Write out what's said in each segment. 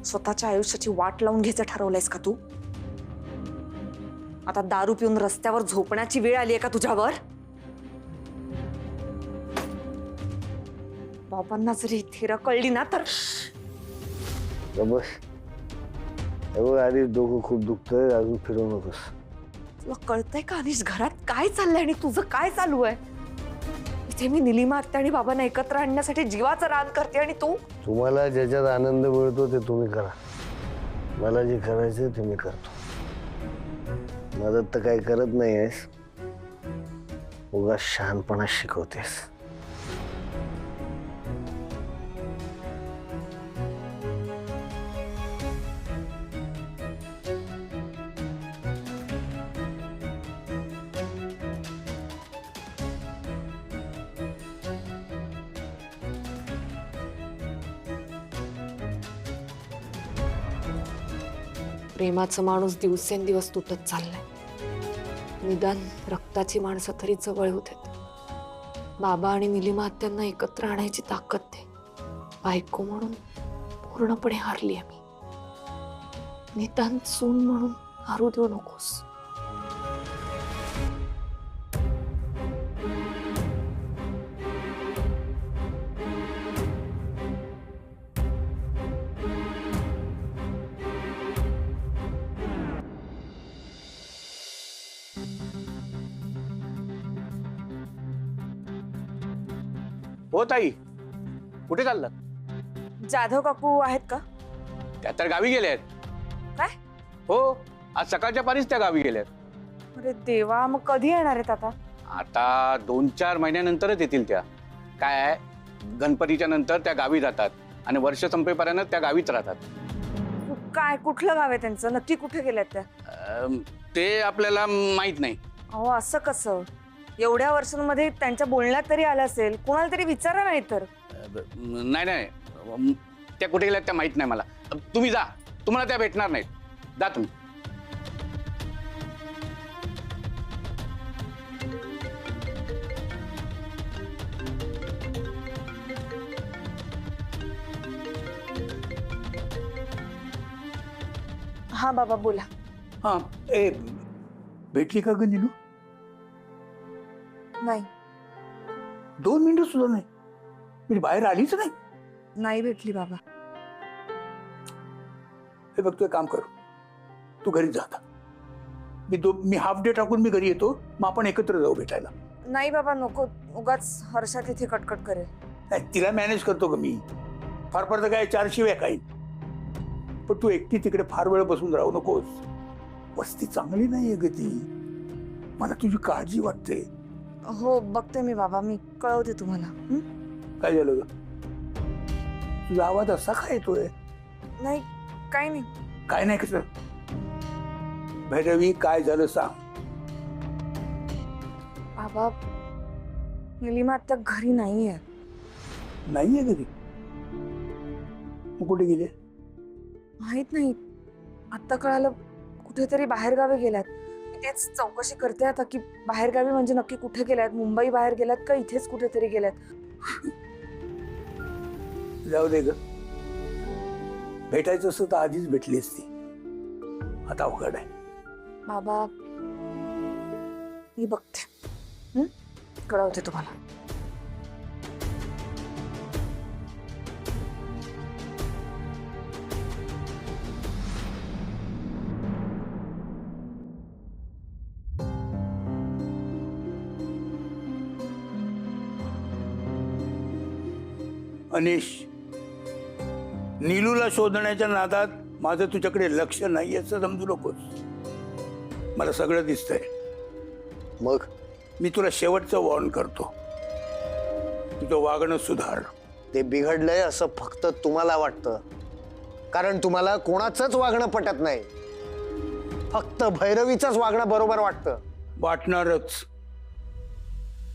स्वतःच्या आयुष्याची वाट लावून घ्यायचं ठरवलंयस का तू? आता दारू पिऊन रस्त्यावर झोपण्याची वेळ आली आहे का तुझ्यावर? बाबांना जरी थेर कळली ना तर बस आधी डोकं खूप दुखतंय, अजून फिरवू नकोस. तुला कळतंय का अनिश घरात काय चाललंय आणि तुझं काय चालू आहे? इथे मी निलिमा आत्या आणि बाबांना एकत्र आणण्यासाठी जीवाचं रान करते आणि तू तुम्हाला ज्याच्यात आनंद मिळतो ते तुम्ही करा. मला जे करायचं ते मी करतो. मदत तर काही करत नाहीयेस, उगाच शहाणपणा शिकवतेस. प्रेमाचं माणूस दिवसेंदिवस तुटत चाललंय. निदान रक्ताची माणसं तरी जवळ होत आहेत. बाबा आणि निलिमा आत्यांना एकत्र आणायची ताकद दे. बायको म्हणून पूर्णपणे हारली आहे मी. निदान सून म्हणून हारू देऊ नकोस. हो ताई, कुठे चाललात? जाधव काकू आहेत का? त्या तर गावी गेल्या आहेत. काय? हो, आज सकाळच्या पारीच त्या गावी गेल्यात. अरे देवा, मग कधी येणार आहेत आता? आता 2-4 महिन्यानंतरच येतील त्या. काय आहे, गणपतीच्या नंतर त्या गावी जातात आणि वर्ष संपेपर्यंत त्या गावीच राहतात. काय कुठलं गाव आहे त्यांचं? नक्की कुठे गेल्यात त्या? ते आपल्याला माहित नाही. अहो असं कसं? एवढ्या वर्षांमध्ये त्यांच्या बोलण्यात तरी आलं असेल. कोणाला तरी विचारा नाही तर. नाही, त्या कुठे गेल्यात त्या माहित नाही मला. तुम्ही जा, तुम्हाला त्या भेटणार नाहीत. जा तुम्ही. हा बाबा बोला. हा, ए भेटली का ग नीलू? नाही 2 मिनिटं सुद्धा नाही, मी बाहेर आलीच नाही. नाही भेटली बाबा. हे बघ, तू एक काम कर, तू घरी जा आता. मी हाफ डे टाकून मी घरी येतो, मग आपण एकत्र जाऊ भेटायला. नाही बाबा नको, उगाच हर्षा तिथे कटकट करेल. नाही, तिला मॅनेज करतो ग मी. फार फार तर काय 4 शिव्या काही. पण तू एकटी तिकडे फार वेळ बसून राहू नकोस. वस्ती चांगली नाहीये ग ती. मला तुझी काळजी वाटते. हो बघते मी बाबा, मी कळवते तुम्हाला. काय झालं ग? तुझा आवाज असा काय येतोय? नाही काही नाही. काय नाही कसं? भैरवी, काय झालं सांग. बाबा निलिमा आता घरी नाहीये. नाहीये घरी? मग कुठे गेले? माहित नाही, आता कळालं कुठेतरी बाहेर गावी गेल्यात. मी तेच चौकशी करते आता की बाहेर गावी म्हणजे नक्की कुठे गेल्यात. मुंबई बाहेर गेल्यात का इथेच कुठेतरी गेल्यात. जाऊ दे ग, भेटायचं असतं तर आधीच भेटली असती. आता अवघड आहे. बाबा मी बघते, कळवते तुम्हाला. अनिश, नीलूला शोधण्याच्या नादात माझं तुझ्याकडे लक्ष नाही असं समजू नकोस. मला सगळं दिसतंय. मग मी तुला शेवटचं वॉर्न करतो, तुझं वागणं सुधार. ते बिघडलंय असं फक्त तुम्हाला वाटतं, कारण तुम्हाला कोणाचंच वागणं पटत नाही. फक्त भैरवीचंच वागणं बरोबर वाटतं. वाटणारच,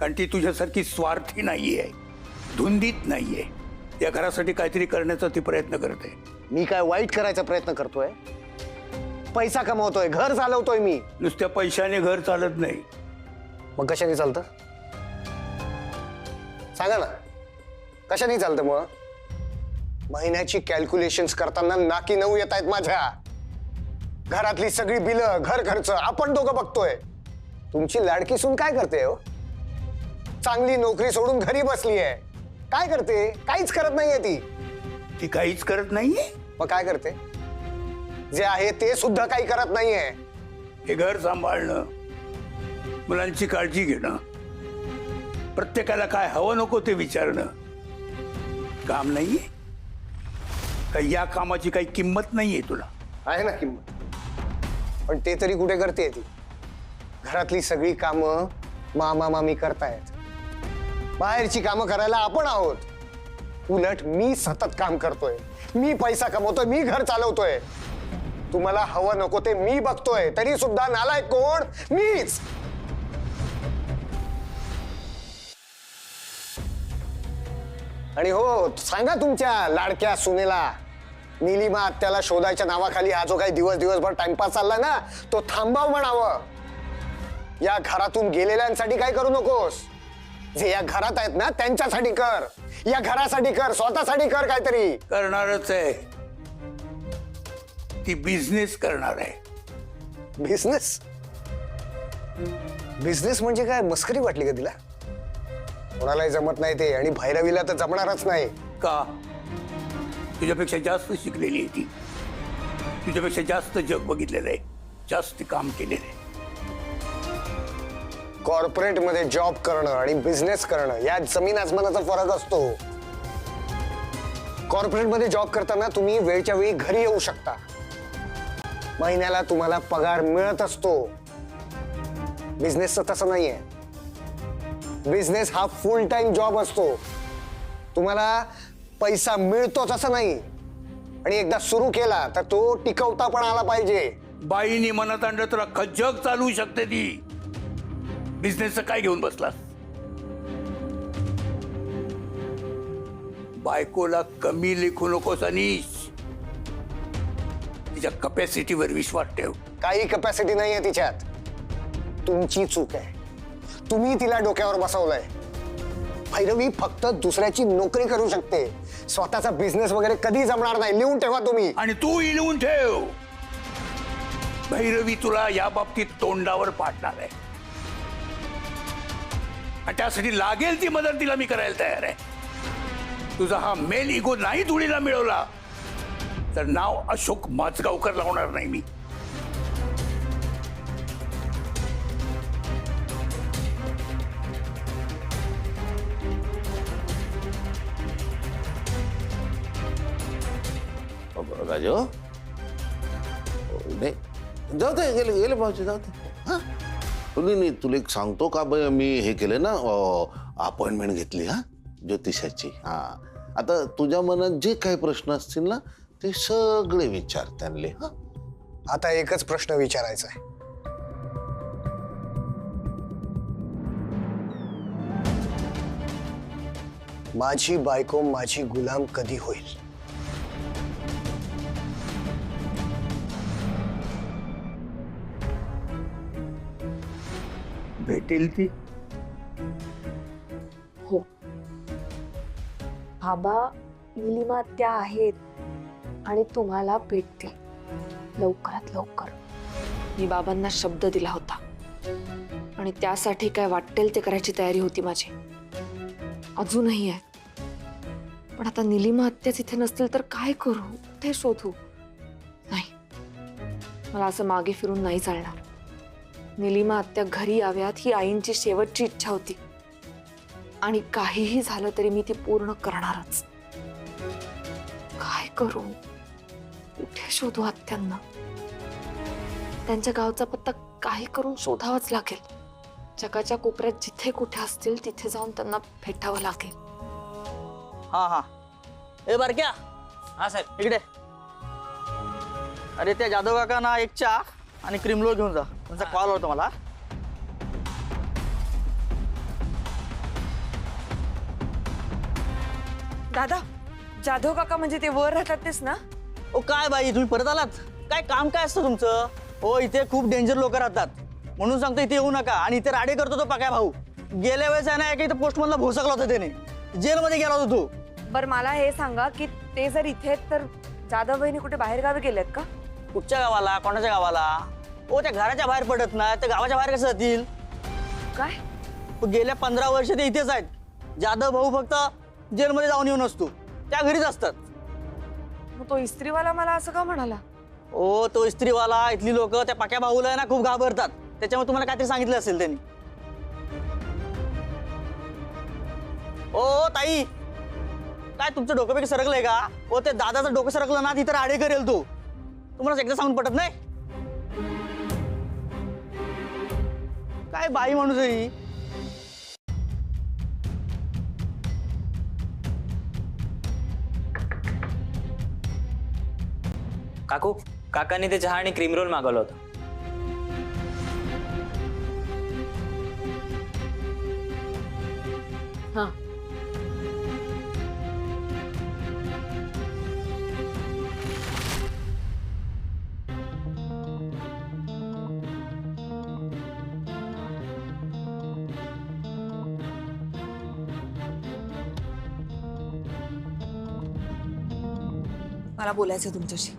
कारण ती तुझ्यासारखी स्वार्थी नाहीये, धुंदीत नाहीये. या घरासाठी काहीतरी करण्याचा ती प्रयत्न करते. मी काय वाईट करायचा प्रयत्न करतोय? पैसा कमवतोय, घर चालवतोय मी. नुसत्या पैशाने घर चालत नाही. मग कशाने चालतं? सांगा ना, कशाने चालतं? मग महिन्याची कॅल्क्युलेशन्स करताना नाकी नऊ येत आहेत माझ्या. घरातली सगळी बिलं, घर खर्च आपण दोघं बघतोय. तुमची लाडकी सून काय करते हो? चांगली नोकरी सोडून घरी बसली आहे. काय करते? काहीच करत नाहीये ती. ती काहीच करत नाहीये. मग काय करते? जे आहे ते सुद्धा काही करत नाहीये. हे घर सांभाळणं, मुलांची काळजी घेणं, प्रत्येकाला काय हवं नको ते विचारणं काम नाहीये का? या कामाची काही किंमत नाहीये तुला? आहे ना किंमत, पण ते तरी कुठे करते ती? घरातली सगळी कामं मामा मामी करतायत. बाहेरची कामं करायला आपण आहोत. उलट मी सतत काम करतोय, मी पैसा कमवतोय, मी घर चालवतोय. तुम्हाला हवं नको ते मी बघतोय, तरी सुद्धा नालायक कोण? मीच. आणि हो, सांगा तुमच्या लाडक्या सुनेला, निलिमा आत्याला शोधायच्या नावाखाली हा जो काही दिवसभर टाइमपास चाललाय ना, तो थांबाव म्हणावं. या घरातून गेलेल्यांसाठी काय करू नकोस. जे या घरात आहेत ना त्यांच्यासाठी कर, या घरासाठी कर, स्वतःसाठी कर काहीतरी. करणारच आहे. ती बिझनेस करणार आहे. बिझनेस? बिझनेस म्हणजे काय मस्करी वाटली का तिला? कोणालाही जमत नाही ते, आणि भैरवीला तर जमणारच नाही. का? तुझ्यापेक्षा जास्त शिकलेली आहे ती. तुझ्यापेक्षा जास्त जग बघितलेलं आहे, जास्त काम केलेलं आहे. कॉर्पोरेट मध्ये जॉब करणं आणि बिझनेस करणं यात जमीन आसमानाचा फरक असतो. कॉर्पोरेट मध्ये जॉब करताना तुम्ही वेळच्या वेळी घरी येऊ शकता. महिन्याला तुम्हाला पगार मिळत असतो. बिझनेसचं तसं नाहीये. बिझनेस हा फुल टाइम जॉब असतो. तुम्हाला पैसा मिळतोच असं नाही, आणि एकदा सुरू केला तर तो टिकवता पण आला पाहिजे. बाईनी मनात आणलं तर अख्खं जग चालवू शकते ती. बिझनेसचं काय घेऊन बसलास? बायकोला कमी लेखू नकोस अनीश. तिच्या कपॅसिटीवर विश्वास ठेव. काही कपॅसिटी नाहीये तिच्यात. तुमची चूक आहे. तुम्ही तिला डोक्यावर बसवलंय. भैरवी फक्त दुसऱ्याची नोकरी करू शकते. स्वतःचा बिझनेस वगैरे कधी जमणार नाही. लिहून ठेवा तुम्ही. आणि तू लिहून ठेव. भैरवी तुला या बाबतीत तोंडावर पाडणार आहे, आणि त्यासाठी लागेल ती मदत तिला मी करायला तयार आहे. तुझा हा मेल इगो नाही धुळीला मिळवला तर नाव अशोक माजगावकर लावणार नाही मी. राजू नाही, जाऊ दे, गेले गेले भाऊजी, जाऊ दे. हा नाही, तुला एक सांगतो का बाई, मी हे केलं ना, अपॉइंटमेंट घेतली हा ज्योतिषाची. हा आता तुझ्या मनात जे काही प्रश्न असतील ना ते सगळे विचार त्यांना. हा आता एकच प्रश्न विचारायचा आहे. माझी बायको माझी गुलाम कधी होईल? भेटेल ती. हो बाबा, निलिमा त्या आहेत आणि तुम्हाला भेटतील लवकरात लवकर. मी बाबांना शब्द दिला होता, आणि त्यासाठी काय वाटेल ते करायची तयारी होती माझी. अजूनही आहे. पण आता निलिमा आत्याच इथे नसतील तर काय करू? कुठे शोधू? नाही, मला असं मागे फिरून नाही चालणार. निलिमा आत्या घरी याव्यात ही आईंची शेवटची इच्छा होती, आणि काहीही झालं तरी मी ती पूर्ण करणारच. काय करू? कुठे शोधू आत्यांना? त्यांच्या गावचा पत्ता काही करून शोधावाच लागेल. जगाच्या कोपऱ्यात जिथे कुठे असतील तिथे जाऊन त्यांना भेटावं लागेल. हा हा, ए बारक्या. हा साहेब, इकडे. अरे त्या जाधव काका ना एक चहा आणि क्रीमरोल घेऊन जा. त्यांचा कॉल होता मला. दादा, जाधव काका म्हणजे ते वर राहतात तेच ना? ओ काय बाई, तुम्ही परत आलात? काय काम काय असतं तुमचं? हो, इथे खूप डेंजर लोक राहतात, म्हणून सांगतो इथे येऊ नका. आणि इथे राडे करतो तो पक्या भाऊ. गेल्या वेळेस आहे ना, इथं पोस्टमनला भोसकला होता त्याने. जेलमध्ये गेला होता तो. बर मला हे सांगा की ते जर इथे आहेत तर जाधव बहिणी कुठे बाहेर गावी गेलेत का? कुठच्या गावाला, कोणाच्या गावाला? ओ त्या घराच्या बाहेर पडत ना, त्या गावाच्या बाहेर कसं जातील? काय? गेल्या 15 वर्ष ते इथेच आहेत. जाधव भाऊ फक्त जेलमध्ये जाऊन येऊन असतो, त्या घरीच असतात. मग तो इस्त्रीवाला मला असं का म्हणाला? ओ तो इस्त्रीवाला, इथली लोक त्या पाक्या भाऊला ना खूप घाबरतात, त्याच्यामुळे तुम्हाला काहीतरी सांगितलं असेल त्यांनी. ओ ताई, काय तुमचं डोकं पैकी सरकलंय का? ओ ते दादाचं डोकं सरकलं ना तिथं आडे करेल तो. तुम्हाला एकदा सांगून पटत नाही? काय बाई माणूस आहे ही? काकू, काकांनी ते चहा आणि क्रीम रोल मागवलं होतं. हा. मला बोलायचं तुमच्याशी.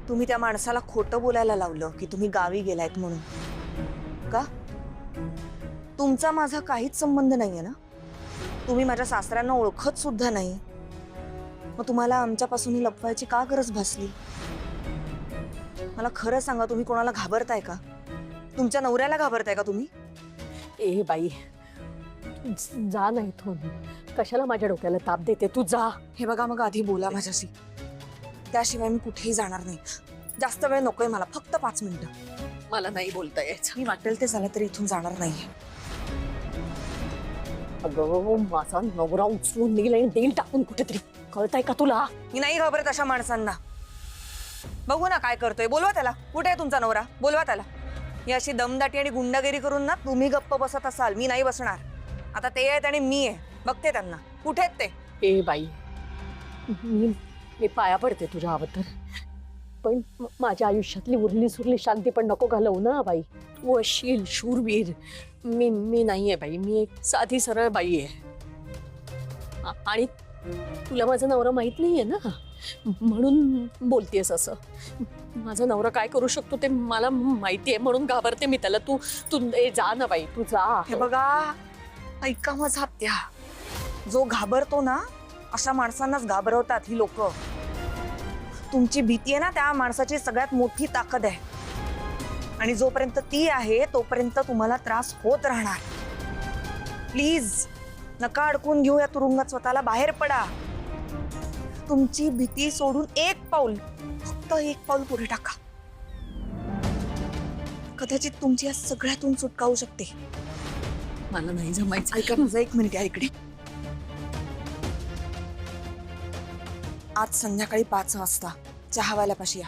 तुम्ही त्या माणसाला खोटं बोलायला लावलं की तुम्ही गावी गेलायत म्हणून. का? तुमचा माझा काहीच संबंध नाहीये ना? तुम्ही माझ्या सासऱ्यांना ओळखत सुद्धा नाही. मग तुम्हाला आमच्यापासून ही लपवायची का गरज भासली? मला खरं सांगा, तुम्ही कोणाला घाबरताय का? तुमच्या नवऱ्याला घाबरताय का तुम्ही? ए बाई, जा ना इथून. कशाला माझ्या डोक्याला ताप देते? तू जा. हे बघा, मग आधी बोला माझ्याशी, त्याशिवाय मी कुठेही जाणार नाही. जास्त वेळ नकोय मला, फक्त 5 मिनिटं. मला नाही बोलता यायचं. मी वाटेल ते झालं तरी इथून जाणार नाहीये. अगं, माझा नवरा उचलून नेईल आणि देईल टाकून कुठेतरी. कळतंय का तुला? मी नाही घाबरत अशा माणसांना. बघू ना काय करतोय. बोलवा त्याला. कुठे आहे तुमचा नवरा? बोलवा त्याला. ही अशी दमदाटी आणि गुंडागिरी करून ना तुम्ही गप्प बसत असाल, मी नाही बसणार. आता ते आहेत आणि मी आहे. बघते त्यांना. कुठे आहेत ते? ए बाई, मी पाया पडते तुझ्या अवतर, पण माझ्या आयुष्यातली उरली सुरली शांती पण नको घालवू ना बाई. वशील शूरवीर मी नाहीये बाई. मी एक साधी सरळ बाई आहे. आणि तुला माझा नवरा माहित नाहीये ना, म्हणून बोलतेस असं. माझा नवरा काय करू शकतो ते मला माहितीये, म्हणून घाबरते मी त्याला. तू जा ना बाई, तू जा. हे बघा, ऐका माझा त्या. जो घाबरतो ना, अशा माणसांनाच घाबरवतात ही लोक. तुमची भीती आहे ना, त्या माणसाची सगळ्यात मोठी ताकद आहे. आणि जोपर्यंत ती आहे तोपर्यंत तुम्हाला त्रास होत राहणार. प्लीज नका अडकून घेऊ या तुरुंगात स्वतःला. बाहेर पडा. तुमची भीती सोडून एक पाऊल, फक्त एक पाऊल पुढे टाका. कदाचित तुमची या सगळ्यातून सुटका होऊ शकते. मला नाही जमायचं. ऐका माझं 1 मिनिट या इकडे. आज संध्याकाळी 5 वाजता चहावाल्यापाशी या.